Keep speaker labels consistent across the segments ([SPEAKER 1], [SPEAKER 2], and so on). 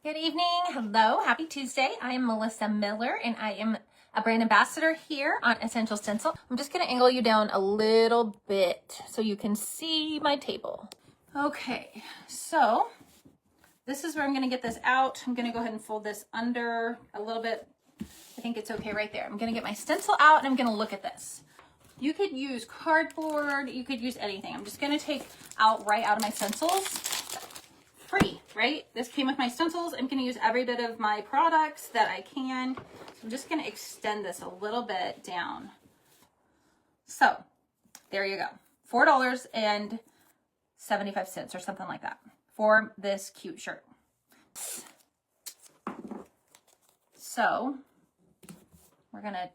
[SPEAKER 1] Good evening. Hello. Happy Tuesday. I am Melissa Miller and I am a brand ambassador here on Essential Stencil. I'm just going to angle you down a little bit so you can see my table. Okay, so this is where I'm going to get this out. I'm going to go ahead and fold this under a little bit. I think it's okay right there. I'm going to get my stencil out and I'm going to look at this. You could use cardboard. You could use anything. I'm just going to take right out of my stencils. Free, right? This came with my stencils. I'm going to use every bit of my products that I can. So I'm just going to extend this a little bit down. So there you go. $4.75 or something like that for this cute shirt. So we're going to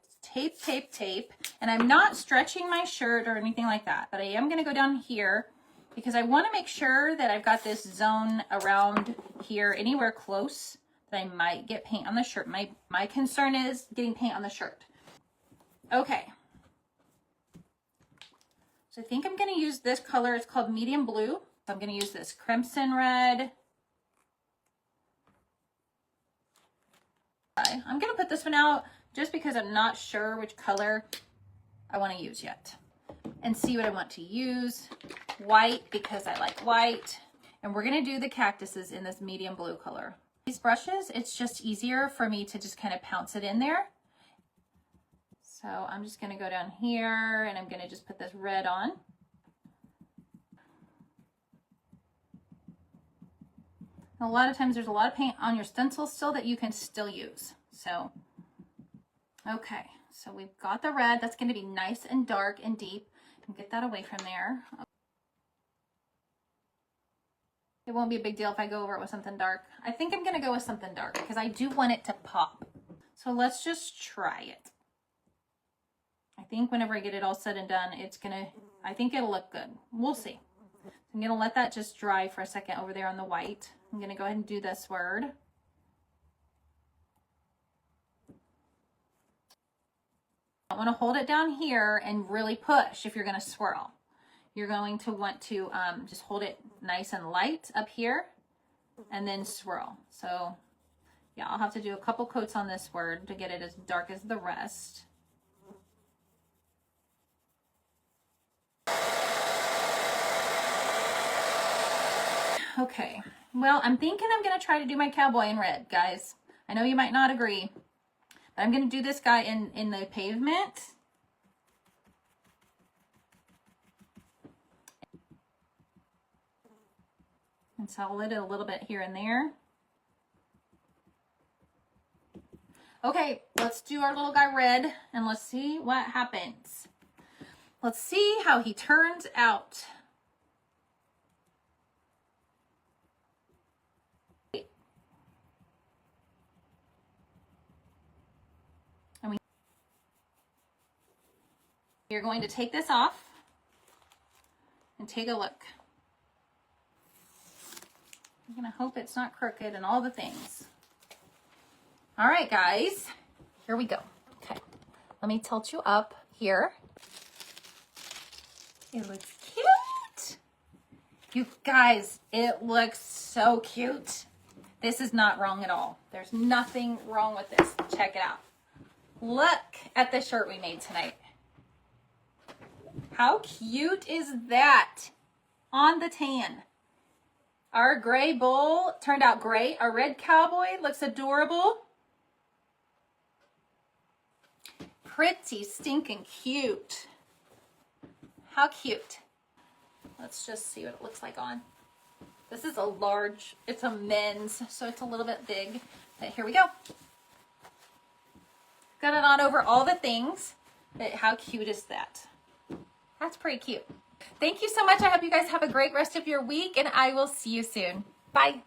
[SPEAKER 1] tape. And I'm not stretching my shirt or anything like that, but I am going to go down here because I want to make sure that I've got this zone around here anywhere close that I might get paint on the shirt. My concern is getting paint on the shirt. Okay. So I think I'm going to use this color. It's called medium blue. So I'm going to use this crimson red. I'm going to put this one out just because I'm not sure which color I want to use yet. And see what I want to use. White, because I like white. And we're going to do the cactuses in this medium blue color. These brushes, it's just easier for me to just kind of pounce it in there. So I'm just going to go down here and I'm going to just put this red on. A lot of times there's a lot of paint on your stencil still that you can still use. So, okay. So we've got the red. That's going to be nice and dark and deep. And get that away from there. It won't be a big deal if I go over it with something dark. I think I'm going to go with something dark because I do want it to pop. So let's just try it. I think whenever I get it all said and done, I think it'll look good. We'll see. I'm going to let that just dry for a second over there on the white. I'm going to go ahead and do this word. I want to hold it down here and really push if you're going to swirl. You're going to want to just hold it nice and light up here and then swirl. So yeah, I'll have to do a couple coats on this word to get it as dark as the rest. Okay, well, I'm thinking I'm going to try to do my cowboy in red, guys. I know you might not agree. But I'm going to do this guy in the pavement. And solid it a little bit here and there. Okay, let's do our little guy red and let's see what happens. Let's see how he turns out. You're going to take this off and take a look. I'm going to hope it's not crooked and all the things. All right, guys, here we go. Okay, let me tilt you up here. It looks cute. You guys, it looks so cute. This is not wrong at all. There's nothing wrong with this. Check it out. Look at the shirt we made tonight. How cute is that on the tan? Our gray bull turned out great. Our red cowboy looks adorable. Pretty stinking cute. How cute. Let's just see what it looks like on. This is a large, it's a men's, so it's a little bit big. But here we go. Got it on over all the things. But how cute is that? That's pretty cute. Thank you so much. I hope you guys have a great rest of your week and I will see you soon. Bye.